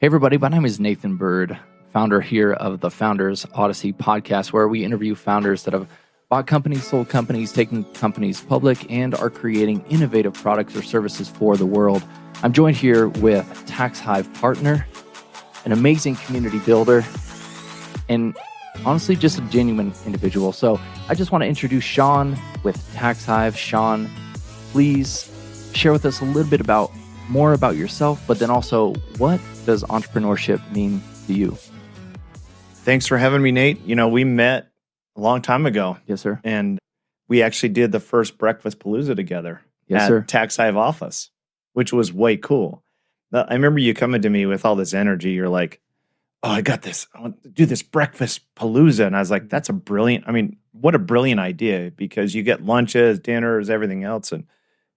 Hey everybody, my name is Nathan Byrd, founder here of the Founders Odyssey podcast, where we interview founders that have bought companies, sold companies, taken companies public, and are creating innovative products or services for the world. I'm joined here with TaxHive partner, an amazing community builder, and honestly, just a genuine individual. So I just want to introduce Shawn with TaxHive. Shawn, please share with us a little bit more about yourself, but then also, what does entrepreneurship mean to you? Thanks for having me, Nate. You know, we met a long time ago. Yes, sir. And we actually did the first Breakfast Palooza together Yes, at sir. TaxHive office, which was way cool. I remember you coming to me with all this energy. You're like, oh, I got this. I want to do this Breakfast Palooza. And I was like, what a brilliant idea, because you get lunches, dinners, everything else. And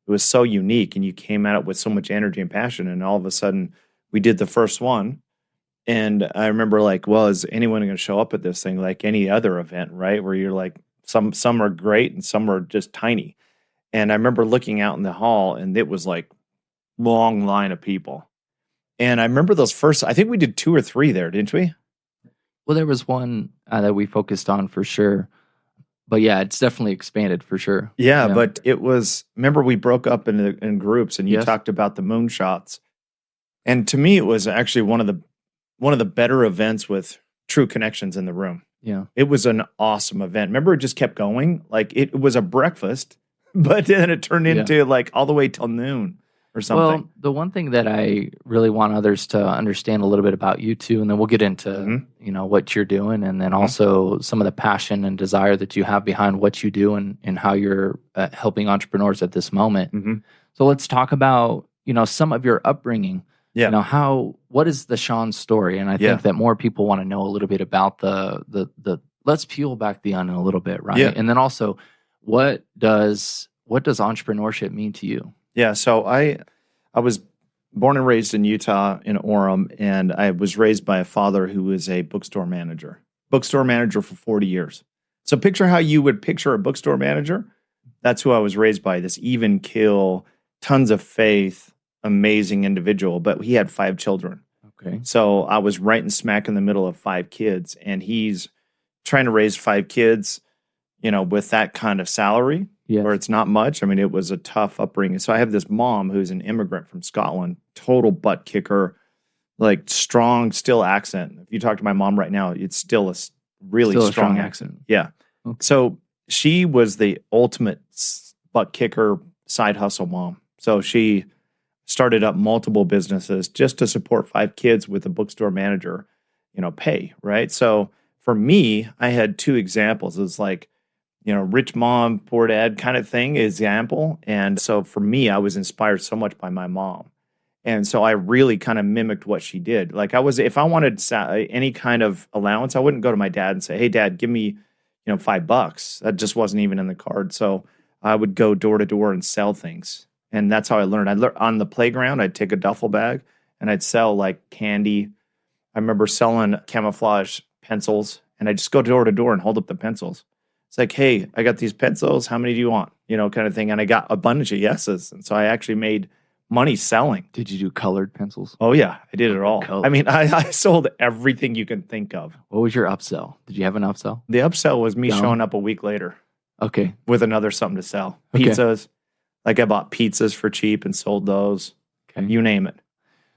it was so unique, and you came at it with so much energy and passion. And all of a sudden, we did the first one. And I remember like, well, is anyone going to show up at this thing like any other event, right? Where you're like, some are great and some are just tiny. And I remember looking out in the hall, and it was like long line of people. And I remember those first, I think we did 2 or 3 there, didn't we? Well, there was one that we focused on for sure. But yeah, it's definitely expanded for sure. Yeah, but it was, remember we broke up in groups, and you Yes. talked about the moonshots. And to me, it was actually one of the better events with true connections in the room. Yeah. It was an awesome event. Remember, it just kept going. Like it was a breakfast, but then it turned into like all the way till noon or something. Well, the one thing that I really want others to understand a little bit about you too, and then we'll get into what you're doing, and then also some of the passion and desire that you have behind what you do and how you're helping entrepreneurs at this moment. So let's talk about some of your upbringing. Yeah. What is the Shawn story? And I think that more people want to know a little bit about the let's peel back the onion a little bit, right? Yeah. And then also, what does entrepreneurship mean to you? Yeah. So I was born and raised in Utah in Orem, and I was raised by a father who was a bookstore manager for 40 years. So picture how you would picture a bookstore manager. That's who I was raised by, this even keel, tons of faith, amazing individual, but he had 5 children. Okay. So I was right in smack in the middle of 5 kids, and he's trying to raise 5 kids, with that kind of salary. Yes. Where it's not much. I mean, it was a tough upbringing. So I have this mom who's an immigrant from Scotland, total butt kicker, like strong, still accent. If you talk to my mom right now, it's still a really strong accent. Yeah. Okay. So she was the ultimate butt kicker, side hustle mom. So she started up multiple businesses just to support 5 kids with a bookstore manager, pay, right? So for me, I had 2 examples. It's like, rich mom, poor dad kind of thing example. And so for me, I was inspired so much by my mom. And so I really kind of mimicked what she did. Like if I wanted any kind of allowance, I wouldn't go to my dad and say, hey, Dad, give me, $5. That just wasn't even in the card. So I would go door to door and sell things. And that's how I learned. I learned on the playground. I'd take a duffel bag and I'd sell like candy. I remember selling camouflage pencils, and I'd just go door to door and hold up the pencils. It's like, hey, I got these pencils. How many do you want? Kind of thing. And I got a bunch of yeses. And so I actually made money selling. Did you do colored pencils? Oh, yeah. I did it all. Color. I mean, I sold everything you can think of. What was your upsell? Did you have an upsell? The upsell was me Gum? showing up a week later Okay. with another something to sell. Okay. Pizzas. Like I bought pizzas for cheap and sold those. Okay. You name it.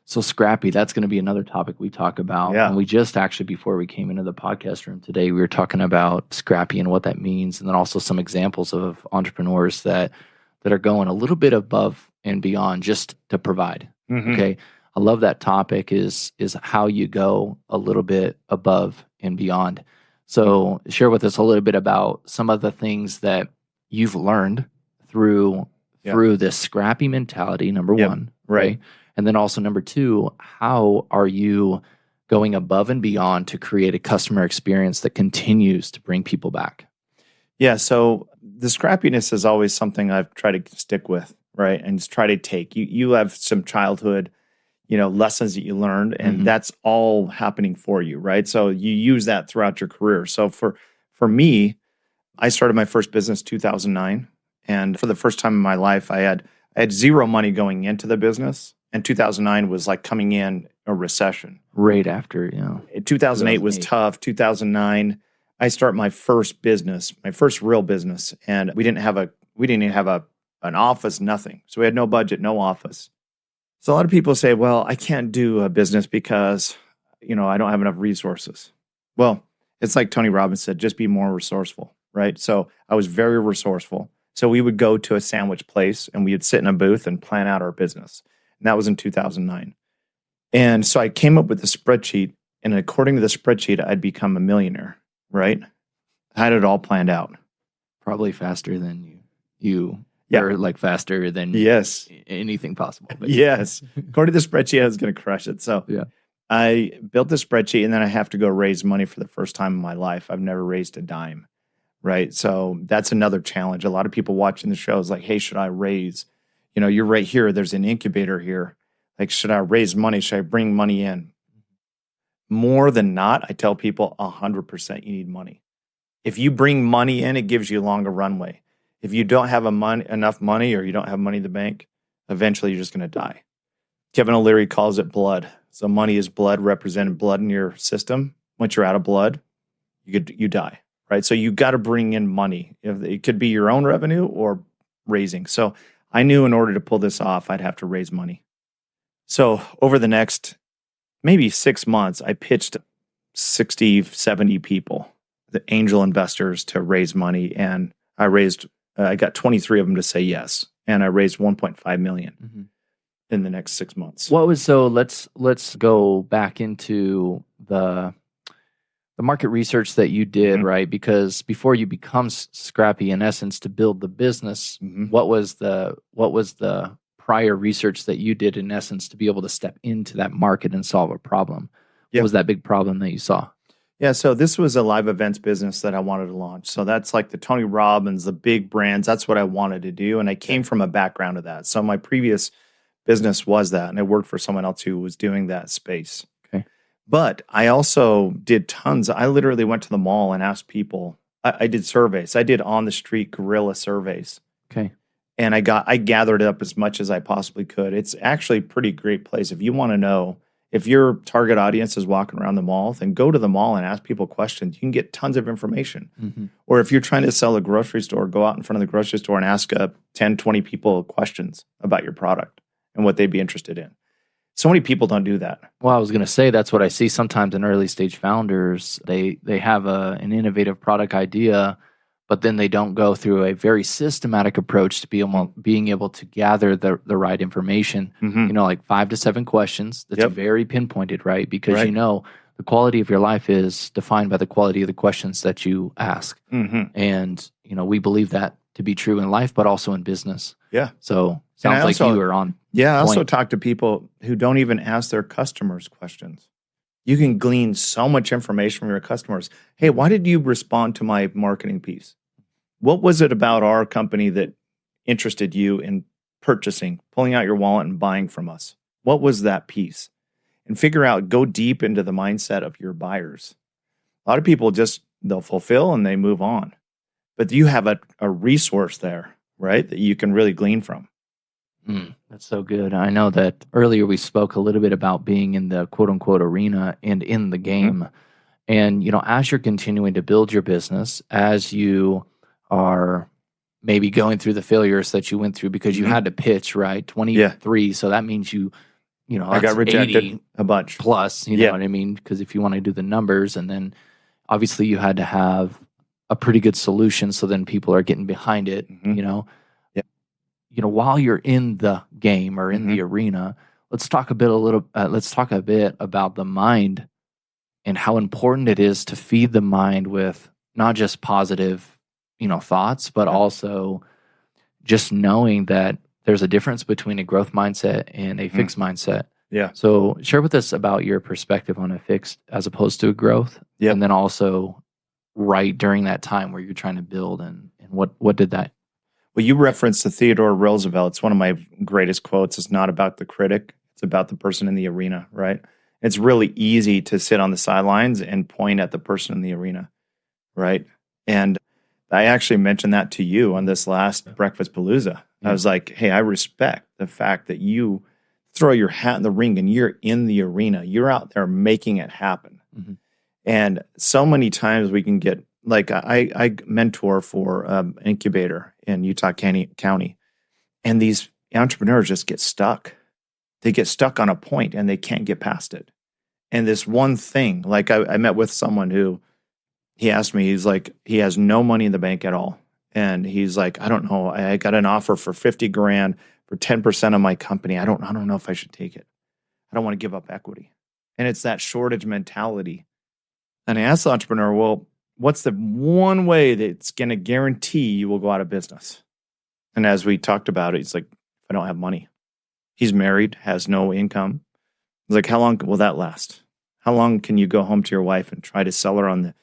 So Scrappy, that's going to be another topic we talk about. Yeah. And we just actually, before we came into the podcast room today, we were talking about Scrappy and what that means, and then also some examples of entrepreneurs that are going a little bit above and beyond just to provide. Mhm. Okay. I love that topic is how you go a little bit above and beyond. So share with us a little bit about some of the things that you've learned through this Scrappy mentality, number one. Right. And then also number 2, how are you going above and beyond to create a customer experience that continues to bring people back? Yeah. So the scrappiness is always something I've tried to stick with, right? And just try to take. You have some childhood, lessons that you learned, and that's all happening for you, right? So you use that throughout your career. So for me, I started my first business 2009, and for the first time in my life, I had 0 money going into the business. And 2009 was like coming in a recession. Right after, 2008 was 2008. tough. 2009, I start my first business, my first real business, and we didn't even have an office, nothing. So we had no budget, no office. So a lot of people say, well, I can't do a business because, I don't have enough resources. Well, it's like Tony Robbins said, just be more resourceful, right? So I was very resourceful. So we would go to a sandwich place and we would sit in a booth and plan out our business. And that was in 2009. And so I came up with a spreadsheet, and according to the spreadsheet, I'd become a millionaire, right? I had it all planned out. Probably faster than you Yeah. or like faster than Yes. anything possible. But Yes. According to the spreadsheet, I was going to crush it. So yeah. I built the spreadsheet, and then I have to go raise money for the first time in my life. I've never raised a dime, right? So that's another challenge. A lot of people watching the show is like, hey, should I raise? You're right here. There's an incubator here. Like, should I raise money? Should I bring money in? More than not, I tell people 100% you need money. If you bring money in, it gives you a longer runway. If you don't have enough money, or you don't have money in the bank, eventually you're just going to die. Kevin O'Leary calls it blood. So money is blood, represented blood in your system. Once you're out of blood, you die, right? So you got to bring in money. It could be your own revenue or raising. So I knew in order to pull this off, I'd have to raise money. So over the next maybe 6 months, I pitched 60, 70 people, the angel investors, to raise money. And I got 23 of them to say yes. And I raised 1.5 million in the next 6 months. Let's go back into the market research that you did, right? Because before you become Scrappy, in essence, to build the business, what was the prior research that you did, in essence, to be able to step into that market and solve a problem? What was that big problem that you saw? Yeah, so this was a live events business that I wanted to launch. So that's like the Tony Robbins, the big brands. That's what I wanted to do. And I came from a background of that. So my previous business was that. And I worked for someone else who was doing that space. Okay. But I also did tons. I literally went to the mall and asked people. I did surveys. I did on the street guerrilla surveys. Okay. And I gathered up as much as I possibly could. It's actually a pretty great place. If you want to know, if your target audience is walking around the mall, then go to the mall and ask people questions. You can get tons of information. Or if you're trying to sell a grocery store, go out in front of the grocery store and ask 10, 20 people questions about your product and what they'd be interested in. So many people don't do that. Well, I was going to say that's what I see sometimes in early stage founders. They have an innovative product idea, but then they don't go through a very systematic approach to being able to gather the right information. Like 5 to 7 questions. That's very pinpointed, right? Because the quality of your life is defined by the quality of the questions that you ask. And we believe that to be true in life, but also in business. Yeah. So sounds like you are on. Yeah, I also talk to people who don't even ask their customers questions. You can glean so much information from your customers. Hey, why did you respond to my marketing piece? What was it about our company that interested you in purchasing, pulling out your wallet and buying from us? What was that piece? And go deep into the mindset of your buyers. A lot of people they'll fulfill and they move on. But you have a resource there, right, that you can really glean from. That's so good. I know that earlier we spoke a little bit about being in the quote unquote arena and in the game. And, as you're continuing to build your business, as you are maybe going through the failures that you went through because you had to pitch, right? 23. So that means I got rejected 80 a bunch plus, you know what I mean? Because if you want to do the numbers, and then obviously you had to have a pretty good solution. So then people are getting behind it, while you're in the game or in the arena, let's talk a bit about the mind and how important it is to feed the mind with not just positive, thoughts, but also just knowing that there's a difference between a growth mindset and a fixed mindset. Yeah. So share with us about your perspective on a fixed as opposed to a growth. Yep. And then also right during that time where you're trying to build and what did that? Well, you referenced the Theodore Roosevelt. It's one of my greatest quotes. It's not about the critic. It's about the person in the arena, right? It's really easy to sit on the sidelines and point at the person in the arena, right? And I actually mentioned that to you on this last Breakfast Palooza. I was like, hey, I respect the fact that you throw your hat in the ring and you're in the arena. You're out there making it happen. Mm-hmm. And so many times we can get, like I mentor for an incubator in Utah County, and these entrepreneurs just get stuck. They get stuck on a point and they can't get past it. And this one thing, like I met with someone who, he asked me, he's like, he has no money in the bank at all. And he's like, I don't know. I got an offer for $50,000 for 10% of my company. I don't know if I should take it. I don't want to give up equity. And it's that shortage mentality. And I asked the entrepreneur, well, what's the one way that's going to guarantee you will go out of business? And as we talked about it, he's like, I don't have money. He's married, has no income. He's like, how long will that last? How long can you go home to your wife and try to sell her on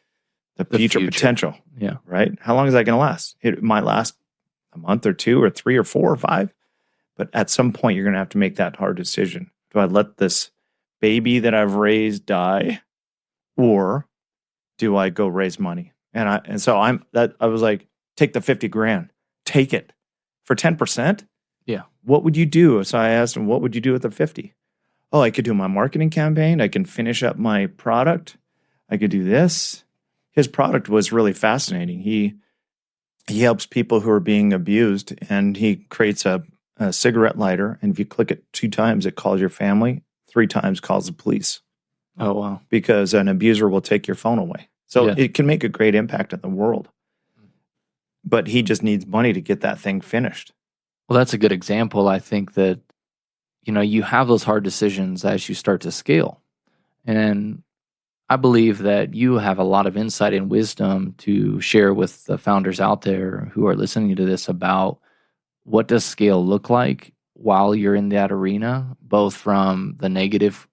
the future potential? Yeah. Right? How long is that going to last? It might last a month or 2 or 3 or 4 or 5. But at some point, you're going to have to make that hard decision. Do I let this baby that I've raised die, or do I go raise money? And so I was like, take the $50,000, take it for 10%. Yeah. What would you do? So I asked him, what would you do with the 50? Oh, I could do my marketing campaign. I can finish up my product. I could do this. His product was really fascinating. He helps people who are being abused, and he creates a cigarette lighter. And if you click it 2 times, it calls your family. 3 times calls the police. Oh, wow. Because an abuser will take your phone away. So it can make a great impact in the world. But he just needs money to get that thing finished. Well, that's a good example. I think that, you have those hard decisions as you start to scale. And I believe that you have a lot of insight and wisdom to share with the founders out there who are listening to this about what does scale look like while you're in that arena, both from the negative,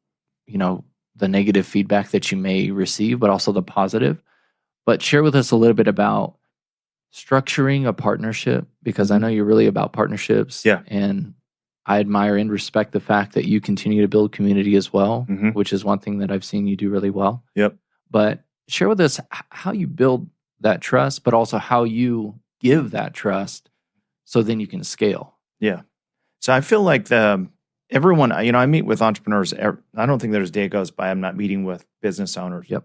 the negative feedback that you may receive, but also the positive. But share with us a little bit about structuring a partnership, because I know you're really about partnerships. Yeah. And I admire and respect the fact that you continue to build community as well, which is one thing that I've seen you do really well. Yep. But share with us how you build that trust, but also how you give that trust so then you can scale. Yeah. So I feel like everyone, I meet with entrepreneurs. I don't think there's a day goes by I'm not meeting with business owners. Yep.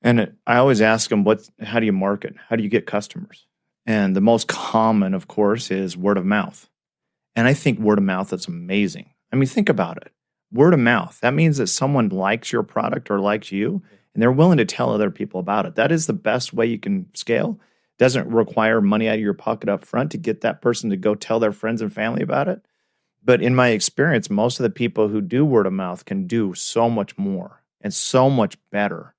And I always ask them, how do you market? How do you get customers? And the most common, of course, is word of mouth. And I think word of mouth is amazing. I mean, think about it. Word of mouth. That means that someone likes your product or likes you, and they're willing to tell other people about it. That is the best way you can scale. Doesn't require money out of your pocket up front to get that person to go tell their friends and family about it. But in my experience, most of the people who do word of mouth can do so much more and so much better.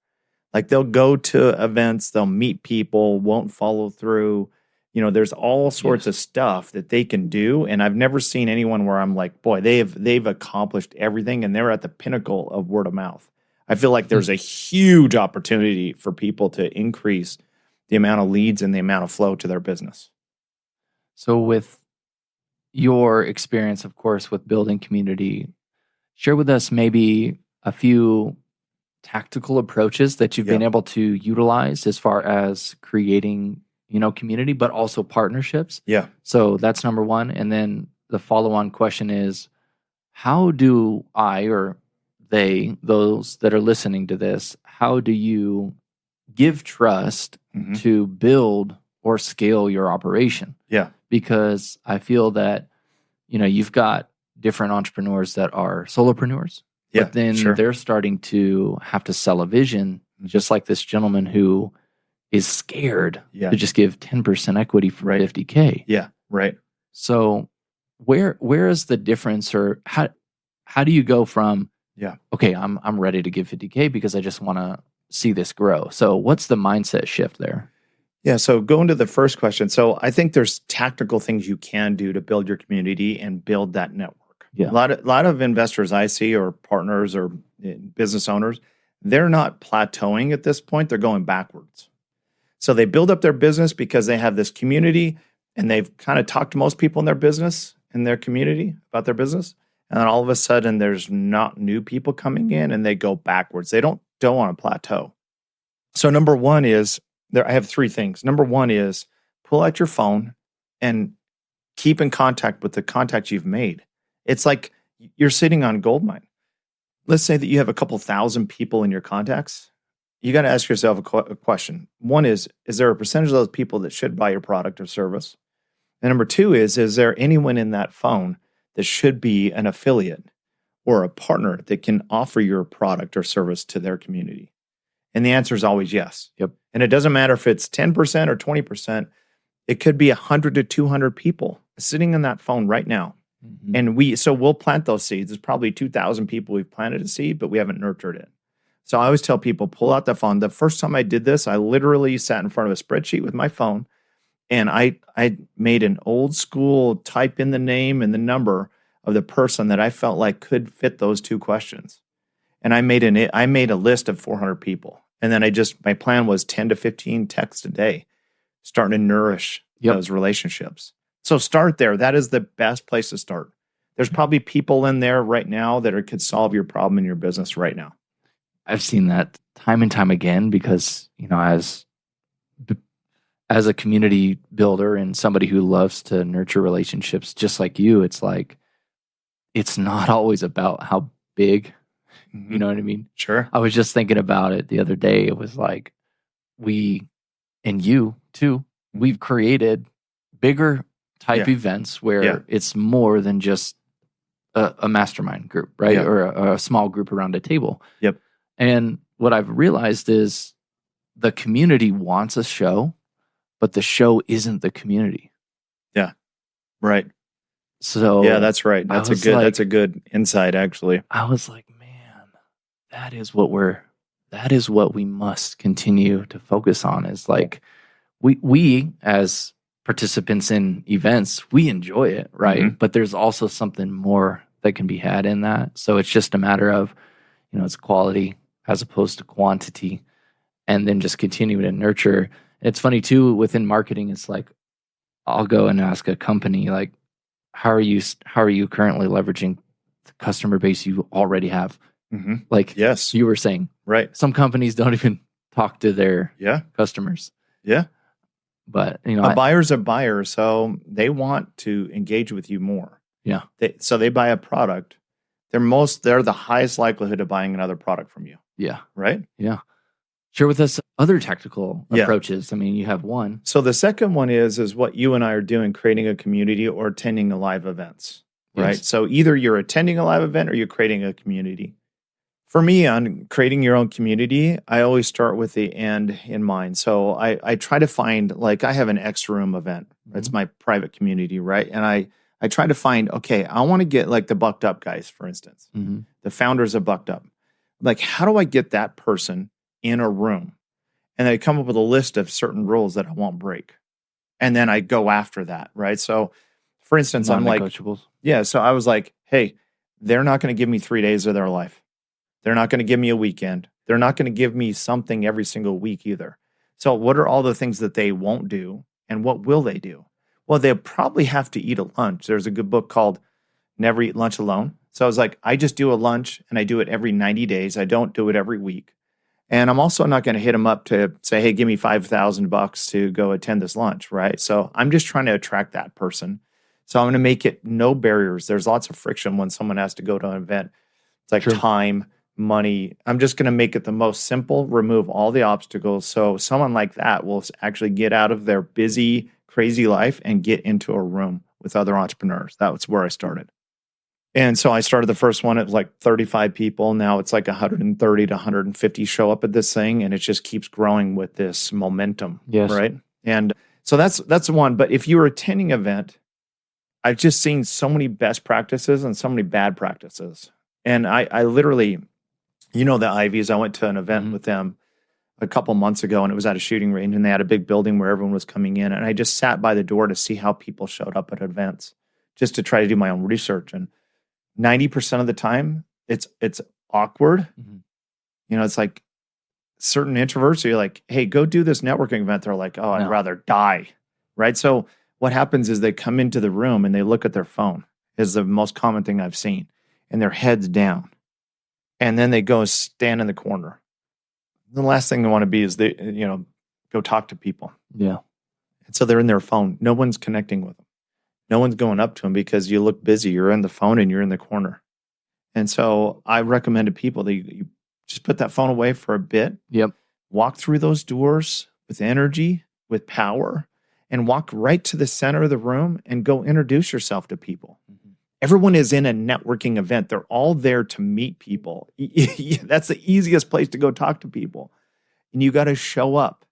Like they'll go to events, they'll meet people, won't follow through. There's all sorts of stuff that they can do. And I've never seen anyone where I'm like, boy, they've accomplished everything and they're at the pinnacle of word of mouth. I feel like there's a huge opportunity for people to increase the amount of leads and the amount of flow to their business. So with your experience, of course, with building community, share with us maybe a few tactical approaches that you've been able to utilize as far as creating community, but also partnerships. Yeah. So that's number one. And then the follow-on question is, how do I or those that are listening to this, how do you give trust to build or scale your operation? Yeah. Because I feel that, you've got different entrepreneurs that are solopreneurs, but then they're starting to have to sell a vision, just like this gentleman who is scared to just give 10% equity for $50K. Yeah, right. So where is the difference, or how do you go from, okay, I'm ready to give $50K because I just want to see this grow. So what's the mindset shift there? Yeah, so going to the first question. So I think there's tactical things you can do to build your community and build that network. Yeah. A lot of investors I see, or partners or business owners, they're not plateauing at this point. They're going backwards. So they build up their business because they have this community and they've kind of talked to most people in their business, in their community about their business. And then all of a sudden there's not new people coming in and they go backwards. They don't want to plateau. So number one is, I have 3 things. Number one is pull out your phone and keep in contact with the contacts you've made. It's like you're sitting on gold mine. Let's say that you have a couple thousand people in your contacts. You got to ask yourself a question. One is there a percentage of those people that should buy your product or service? And number two is there anyone in that phone that should be an affiliate or a partner that can offer your product or service to their community? And the answer is always yes. Yep. And it doesn't matter if it's 10% or 20%. It could be 100 to 200 people sitting in that phone right now. Mm-hmm. And we'll plant those seeds. There's probably 2,000 people we've planted a seed, but we haven't nurtured it. So I always tell people, pull out the phone. The first time I did this, I literally sat in front of a spreadsheet with my phone, and I made an old school type in the name and the number of the person that I felt like could fit those two questions. And I made a list of 400 people. And then my plan was 10 to 15 texts a day, starting to nourish those relationships. So start there. That is the best place to start. There's probably people in there right now that could solve your problem in your business right now. I've seen that time and time again because, as a community builder and somebody who loves to nurture relationships just like you, it's like, it's not always about how big, you know what I mean? Sure. I was just thinking about it the other day. It was like, we, and you too, we've created bigger type events where it's more than just a mastermind group, right? Yeah. Or a small group around a table. Yep. And what I've realized is the community wants a show, but the show isn't the community. Yeah. Right. So yeah, that's right. That's a good insight, actually. I was like, man, that is what we must continue to focus on, is like we as participants in events, we enjoy it, right? Mm-hmm. But there's also something more that can be had in that. So it's just a matter of, it's quality as opposed to quantity, and then just continue to nurture. It's funny too, within marketing, it's like, I'll go and ask a company, like, how are you currently leveraging the customer base you already have? Mm-hmm. Like, yes, you were saying, right? Some companies don't even talk to their customers. Yeah. But, a buyer's a buyer, so they want to engage with you more. Yeah. So they buy a product. They're the highest likelihood of buying another product from you. Yeah. Right? Yeah. Share with us other tactical approaches. I mean, you have one. So the second one is what you and I are doing, creating a community or attending the live events, right? Yes. So either you're attending a live event or you're creating a community. For me, on creating your own community, I always start with the end in mind. So I try to find, like, I have an X room event. Mm-hmm. It's my private community, right? And I try to find, okay, I want to get like the Bucked Up guys, for instance, the founders of Bucked Up. Like, how do I get that person in a room? And I come up with a list of certain rules that I won't break. And then I go after that, right? So, for instance, I'm like, so I was like, hey, they're not going to give me 3 days of their life. They're not going to give me a weekend. They're not going to give me something every single week either. So what are all the things that they won't do, and what will they do? Well, they'll probably have to eat a lunch. There's a good book called Never Eat Lunch Alone. So I was like, I just do a lunch, and I do it every 90 days. I don't do it every week. And I'm also not going to hit them up to say, hey, give me $5,000 to go attend this lunch, right? So I'm just trying to attract that person. So I'm going to make it no barriers. There's lots of friction when someone has to go to an event. It's like time, money. I'm just going to make it the most simple, remove all the obstacles. So someone like that will actually get out of their busy, crazy life and get into a room with other entrepreneurs. That was where I started. And so I started the first one at like 35 people. Now it's like 130 to 150 show up at this thing, and it just keeps growing with this momentum. Yes. Right. And so that's one. But if you're attending an event, I've just seen so many best practices and so many bad practices. And I literally, the Ivies, I went to an event with them a couple months ago, and it was at a shooting range, and they had a big building where everyone was coming in. And I just sat by the door to see how people showed up at events, just to try to do my own research. And 90% of the time, it's awkward. Mm-hmm. It's like certain introverts, you're like, hey, go do this networking event. They're like, oh, I'd rather die, right? So what happens is they come into the room and they look at their phone, is the most common thing I've seen, and their head's down. And then they go stand in the corner. The last thing they want to be is they, go talk to people. Yeah. And so they're in their phone. No one's connecting with them. No one's going up to them because you look busy. You're in the phone and you're in the corner. And so I recommend to people that you just put that phone away for a bit, Yep. walk through those doors with energy, with power, and walk right to the center of the room and go introduce yourself to people. Everyone is in a networking event. They're all there to meet people. That's the easiest place to go talk to people. And you got to show up.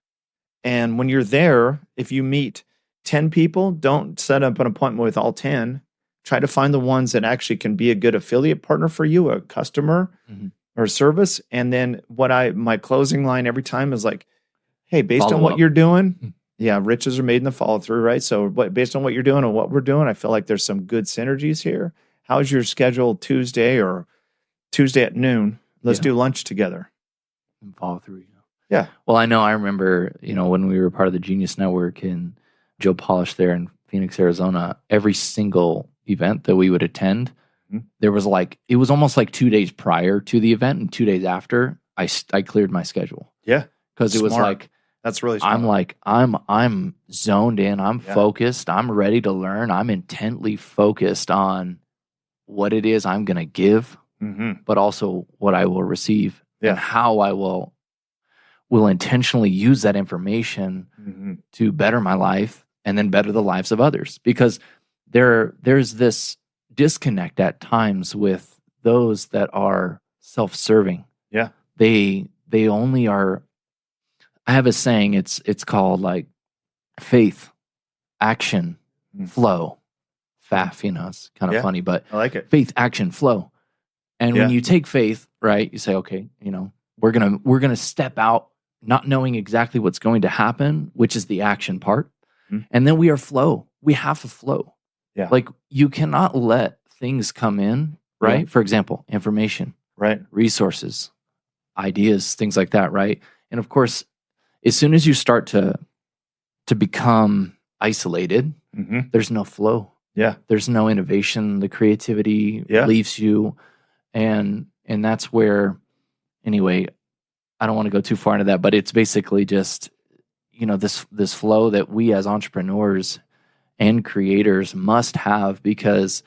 And when you're there, if you meet 10 people, don't set up an appointment with all 10. Try to find the ones that actually can be a good affiliate partner for you, a customer or service. And then my closing line every time is like, hey, based on what you're doing, riches are made in the follow through, right? So based on what you're doing and what we're doing, I feel like there's some good synergies here. How's your schedule Tuesday or Tuesday at noon? Let's do lunch together. And follow through. Yeah. Well, I remember, when we were part of the Genius Network and Joe Polish there in Phoenix, Arizona, every single event that we would attend, there was it was almost like 2 days prior to the event and 2 days after I cleared my schedule. Yeah. Because it was that's really smart. I'm zoned in, I'm focused, I'm ready to learn, I'm intently focused on what it is I'm going to give, but also what I will receive and how I will intentionally use that information to better my life and then better the lives of others. Because there's this disconnect at times with those that are self-serving. Yeah. They only are. I have a saying, it's called faith, action, flow, FAF, it's kind of funny, but I like it. Faith, action, flow. And when you take faith, right, you say, okay, we're gonna step out not knowing exactly what's going to happen, which is the action part. And then we are flow. We have to flow. Yeah. You cannot let things come in, right? Yeah. For example, information, right? Resources, ideas, things like that, right? And of course, as soon as you start to become isolated, there's no flow. Yeah. There's no innovation. The creativity leaves you. And that's where, anyway, I don't want to go too far into that, but it's basically just, this flow that we as entrepreneurs and creators must have, because,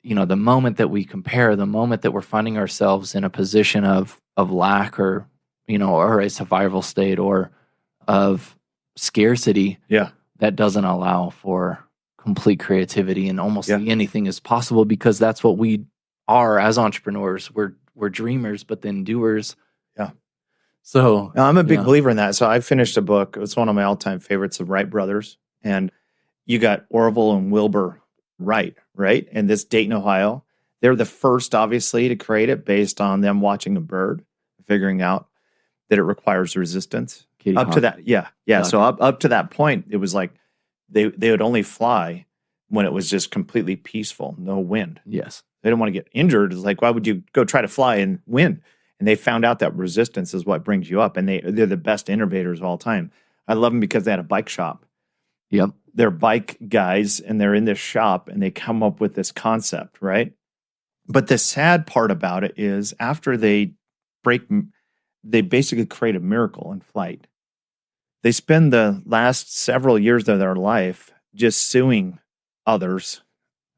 the moment that we compare, the moment that we're finding ourselves in a position of lack or a survival state or of scarcity, that doesn't allow for complete creativity, and almost anything is possible, because that's what we are as entrepreneurs. We're dreamers, but then doers. Yeah. So I'm a big believer in that. So I finished a book. It's one of my all-time favorites, the Wright brothers, and you got Orville and Wilbur Wright, right? And this Dayton, Ohio. They're the first, obviously, to create it based on them watching a bird, figuring out that it requires resistance. To that, yeah. So up to that point, it was like they would only fly when it was just completely peaceful, no wind. Yes. They didn't want to get injured. It's like, why would you go try to fly in wind? And they found out that resistance is what brings you up. And they're the best innovators of all time. I love them because they had a bike shop. Yep. They're bike guys, and they're in this shop, and they come up with this concept, right? But the sad part about it is after they basically create a miracle in flight. They spend the last several years of their life just suing others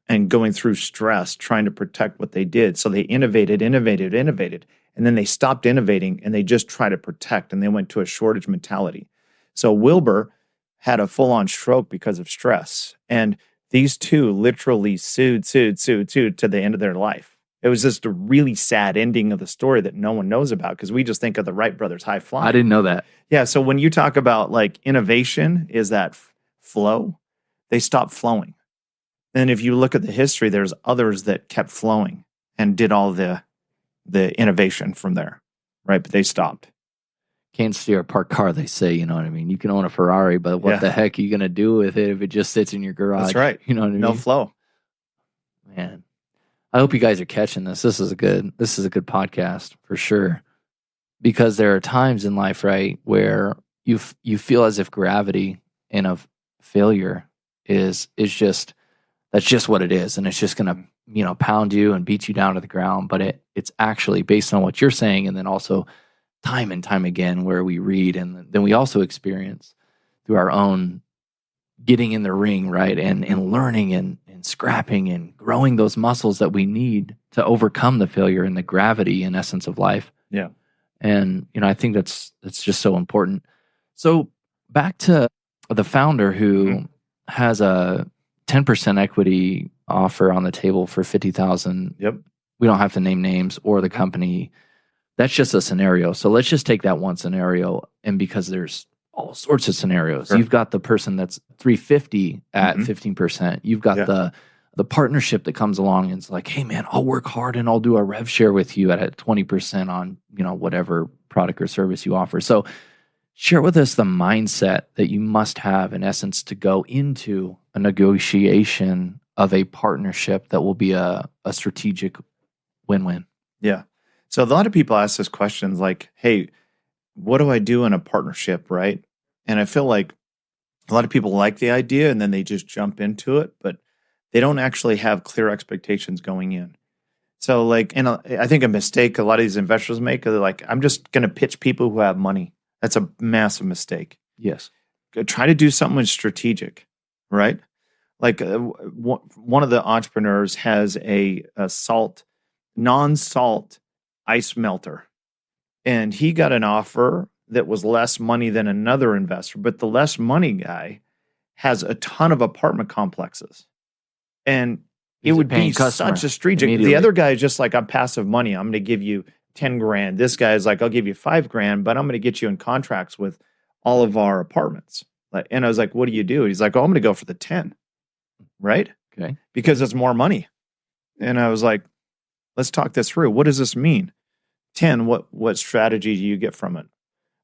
and going through stress, trying to protect what they did. So they innovated. And then they stopped innovating, and they just try to protect, and they went to a shortage mentality. So Wilbur had a full-on stroke because of stress. And these two literally sued to the end of their life. It was just a really sad ending of the story that no one knows about, because we just think of the Wright brothers high flying. I didn't know that. Yeah. So when you talk about innovation, is that flow? They stopped flowing. And if you look at the history, there's others that kept flowing and did all the innovation from there, right? But they stopped. Can't steer a parked car, they say, you know what I mean? You can own a Ferrari, but what the heck are you going to do with it if it just sits in your garage? That's right. You know what I mean? No flow. Man, I hope you guys are catching this. This is a good podcast for sure. Because there are times in life, right, where you feel as if gravity and of failure is just, that's just what it is. And it's just going to, pound you and beat you down to the ground. But it's actually based on what you're saying. And then also time and time again where we read, and then we also experience through our own getting in the ring, right? And learning and and scrapping and growing those muscles that we need to overcome the failure and the gravity and essence of life. Yeah. And, I think that's just so important. So back to the founder who has a 10% equity offer on the table for $50,000. Yep. We don't have to name names or the company. That's just a scenario. So let's just take that one scenario. And because there's all sorts of scenarios, you've got the person that's 350 at 15%. You've got the partnership that comes along and it's like, hey man, I'll work hard and I'll do a rev share with you at 20% on, whatever product or service you offer. So share with us the mindset that you must have in essence to go into a negotiation of a partnership that will be a strategic win-win. Yeah. So a lot of people ask this questions like, hey, what do I do in a partnership, right? And I feel like a lot of people like the idea and then they just jump into it, but they don't actually have clear expectations going in. So like, and I think a mistake a lot of these investors make, they're like, I'm just going to pitch people who have money. That's a massive mistake. Yes. Try to do something strategic, right? Like one of the entrepreneurs has a non-salt ice melter. And he got an offer that was less money than another investor, but the less money guy has a ton of apartment complexes. And it would be such a strategic. The other guy is just like, I'm passive money. I'm going to give you 10 grand. This guy is like, I'll give you 5 grand, but I'm going to get you in contracts with all of our apartments. And I was like, what do you do? He's like, oh, I'm going to go for the 10. Right? Okay. Because it's more money. And I was like, let's talk this through. What does this mean? 10, what strategy do you get from it?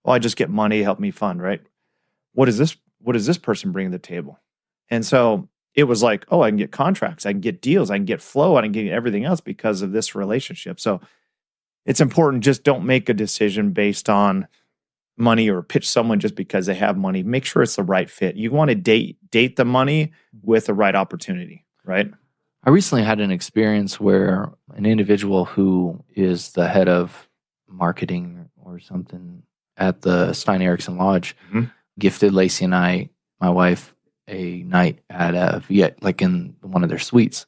Well, I just get money, help me fund, right? What does this person bring to the table? And so it was like, oh, I can get contracts, I can get deals, I can get flow, I can get everything else because of this relationship. So it's important, just don't make a decision based on money or pitch someone just because they have money. Make sure it's the right fit. You want to date the money with the right opportunity, right? I recently had an experience where an individual who is the head of marketing or something at the Stein Eriksen Lodge gifted Lacey and I, my wife, a night at in one of their suites.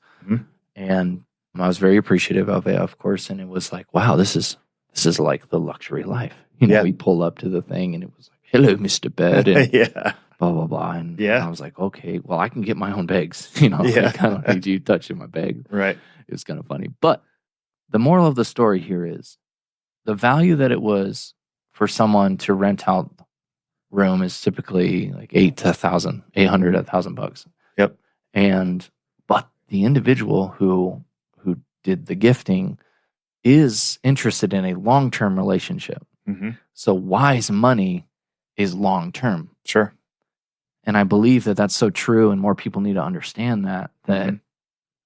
And I was very appreciative of it, of course. And it was like, wow, this is like the luxury life. We pulled up to the thing and it was like, hello, Mr. Byrd. And blah, blah, blah. And I was like, okay, well, I can get my own bags. Like, I don't need you touching my bag. Right. It was kind of funny. But the moral of the story here is the value that it was for someone to rent out room is typically like $800 to $1,000. Yep. But the individual who did the gifting is interested in a long-term relationship. So wise money is long-term. Sure. And I believe that that's so true, and more people need to understand that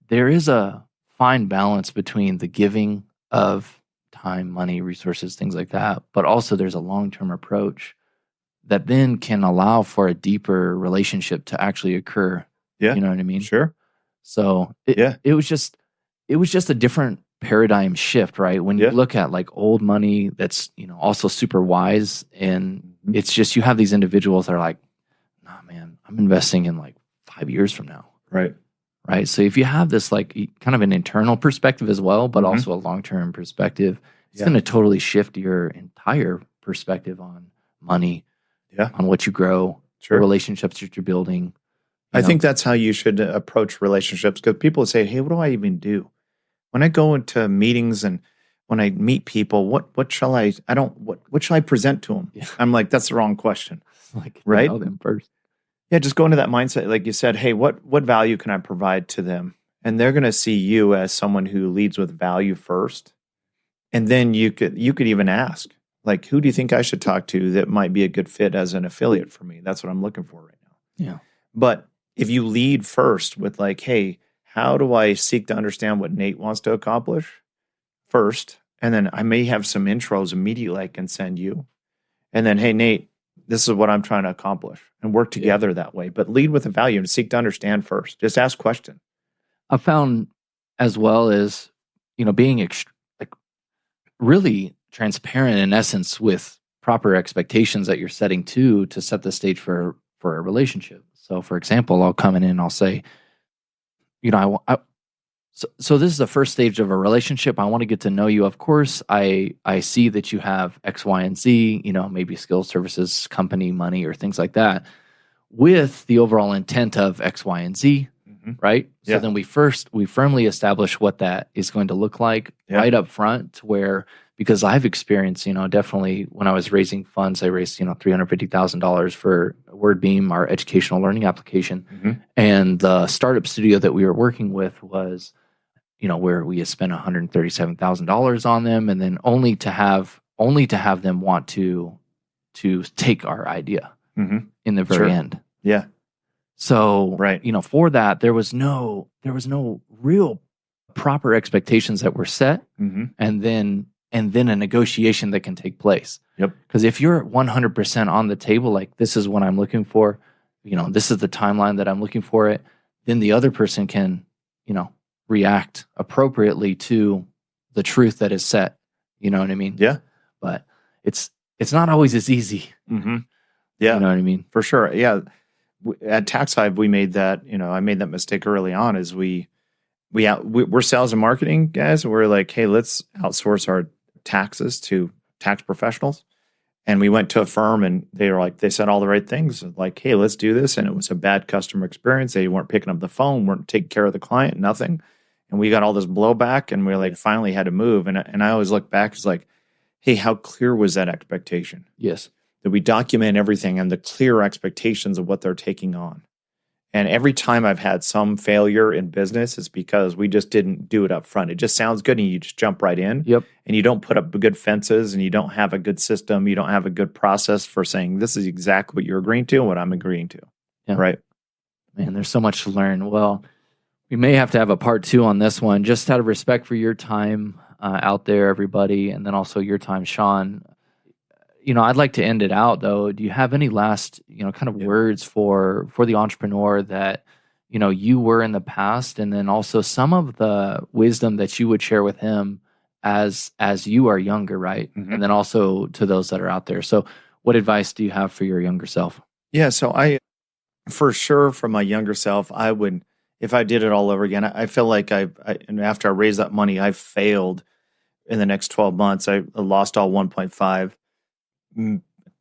there is a fine balance between the giving of time, money, resources, things like that, but also there's a long-term approach that then can allow for a deeper relationship to actually occur. Yeah. You know what I mean? Sure. So it was just a different paradigm shift, right? When you look at like old money that's, also super wise, and it's just, you have these individuals that are like, nah, man, I'm investing in like 5 years from now. Right. Right. So if you have this like kind of an internal perspective as well, but also a long-term perspective, it's going to totally shift your entire perspective on money, on what you grow, the relationships that you're building. I think that's how you should approach relationships, because people say, hey, what do I even do? When I go into meetings and when I meet people, what shall I present to them? Yeah. I'm like, that's the wrong question. Like, right? Know them first. Yeah, just go into that mindset. Like you said, hey, what value can I provide to them? And they're going to see you as someone who leads with value first. And then you could even ask, like, who do you think I should talk to that might be a good fit as an affiliate for me? That's what I'm looking for right now. Yeah. But if you lead first with like, hey, how do I seek to understand what Nate wants to accomplish first? And then I may have some intros immediately I can send you. And then, hey, Nate, this is what I'm trying to accomplish, and work together that way. But lead with a value and seek to understand first. Just ask questions. I found as well as, being really transparent in essence with proper expectations that you're setting to set the stage for a relationship. So for example, I'll come in and I'll say, So this is the first stage of a relationship. I want to get to know you. Of course, I see that you have X, Y, and Z, maybe skills, services, company, money, or things like that, with the overall intent of X, Y, and Z, right? Yeah. So then we firmly establish what that is going to look like right up front, because I've experienced, definitely when I was raising funds, I raised, $350,000 for WordBeam, our educational learning application. And the startup studio that we were working with was, where we had spent $137,000 on them, and then only to have them want to take our idea in the very end. Yeah. So, right. For that, there was no real proper expectations that were set, and then a negotiation that can take place. Yep. Because if you're 100% on the table, like, this is what I'm looking for, this is the timeline that I'm looking for it, then the other person can, react appropriately to the truth that is set. You know what I mean? Yeah. But it's not always as easy. Yeah. You know what I mean? For sure. Yeah. At TaxHive, we made that, I made that mistake early on, is we're sales and marketing guys. We're like, hey, let's outsource our taxes to tax professionals. And we went to a firm, and they said all the right things. Like, hey, let's do this. And it was a bad customer experience. They weren't picking up the phone, weren't taking care of the client, nothing. And we got all this blowback, and we finally had to move. And I always look back, it's like, hey, how clear was that expectation? Yes. That we document everything and the clear expectations of what they're taking on. And every time I've had some failure in business, it's because we just didn't do it up front. It just sounds good, and you just jump right in. Yep. And you don't put up good fences, and you don't have a good system. You don't have a good process for saying, this is exactly what you're agreeing to and what I'm agreeing to. Yeah. Right. Man, there's so much to learn. Well, we may have to have a part 2 on this one, just out of respect for your time out there, everybody, and then also your time, Shawn. I'd like to end it out, though. Do you have any last, kind of words for the entrepreneur that, you were in the past, and then also some of the wisdom that you would share with him as you are younger, right? And then also to those that are out there. So what advice do you have for your younger self? Yeah. So for sure, from my younger self, I would, if I did it all over again, I feel like and after I raised that money, I failed in the next 12 months. I lost all 1.5,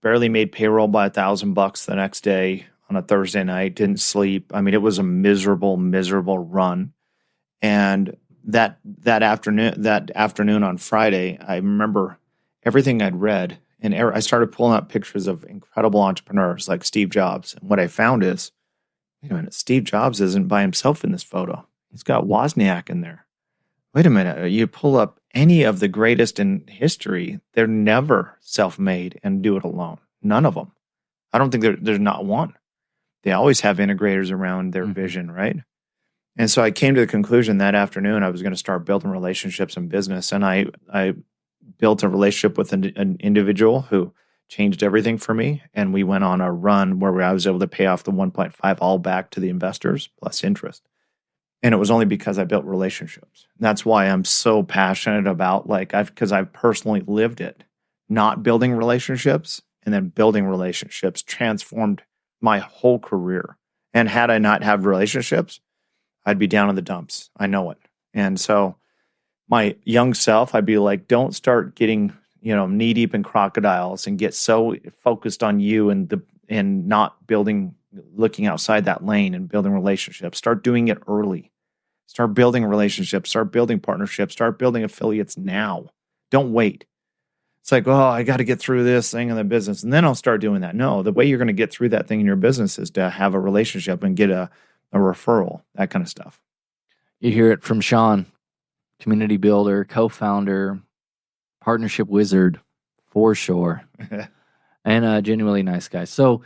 barely made payroll by $1,000 the next day on a Thursday night, didn't sleep. I mean, it was a miserable run. And that afternoon on Friday, I remember everything I'd read, and I started pulling up pictures of incredible entrepreneurs like Steve Jobs. And what I found is, wait a minute, Steve Jobs isn't by himself in this photo. He's got Wozniak in there. Wait a minute, you pull up any of the greatest in history, they're never self-made and do it alone. None of them. I don't think there's not one. They always have integrators around their vision, right? And so I came to the conclusion that afternoon I was going to start building relationships in business. And I built a relationship with an individual who changed everything for me. And we went on a run where I was able to pay off the 1.5 all back to the investors plus interest. And it was only because I built relationships. And that's why I'm so passionate about, because I've personally lived it. Not building relationships, and then building relationships transformed my whole career. And had I not had relationships, I'd be down in the dumps. I know it. And so my young self, I'd be like, don't start getting, knee deep in crocodiles and get so focused on you and not looking outside that lane and building relationships. Start doing it early. Start building relationships, start building partnerships, start building affiliates now. Don't wait. It's like, I got to get through this thing in the business, and then I'll start doing that. No, the way you're going to get through that thing in your business is to have a relationship and get a referral, that kind of stuff. You hear it from Shawn, community builder, co-founder, partnership wizard, for sure, and a genuinely nice guy. So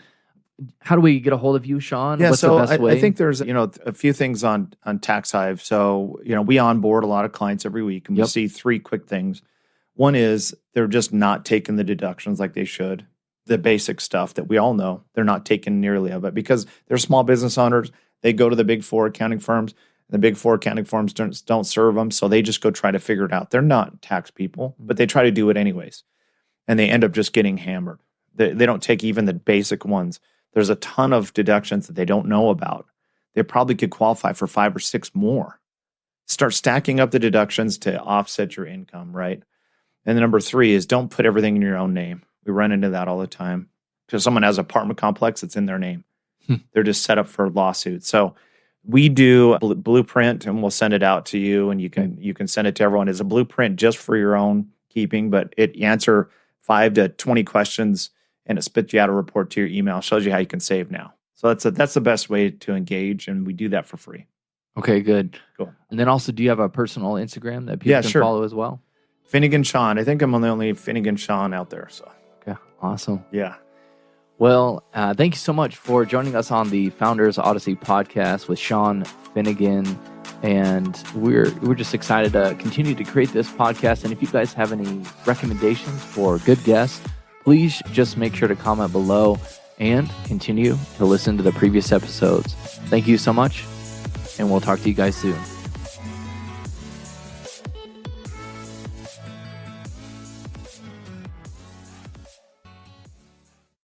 how do we get a hold of you, Shawn? Yeah, what's so the best way? I think there's a few things on TaxHive. So we onboard a lot of clients every week, and we see 3 quick things. One is they're just not taking the deductions like they should. The basic stuff that we all know, they're not taking nearly of it because they're small business owners. They go to the big 4 accounting firms. The big 4 accounting firms don't serve them, so they just go try to figure it out. They're not tax people, but they try to do it anyways, and they end up just getting hammered. They don't take even the basic ones. There's a ton of deductions that they don't know about they probably could qualify for 5 or 6 more. Start stacking up the deductions to offset your income, right? And the number 3 is don't put everything in your own name. We run into that all the time. Because someone has an apartment complex, it's in their name. They're just set up for lawsuits. So we do a blueprint, and we'll send it out to you, and you can send it to everyone. It's a blueprint just for your own keeping, but it answer 5 to 20 questions, and it spits you out a report to your email. Shows you how you can save now. So that's the best way to engage, and we do that for free. Okay, good. Cool. And then also, do you have a personal Instagram that people can follow as well? Finnegan Shawn. I think I'm the only Finnegan Shawn out there. So okay, awesome. Yeah. Well, thank you so much for joining us on the Founders Odyssey podcast with Shawn Finnegan. And we're just excited to continue to create this podcast. And if you guys have any recommendations for good guests, please just make sure to comment below and continue to listen to the previous episodes. Thank you so much, and we'll talk to you guys soon.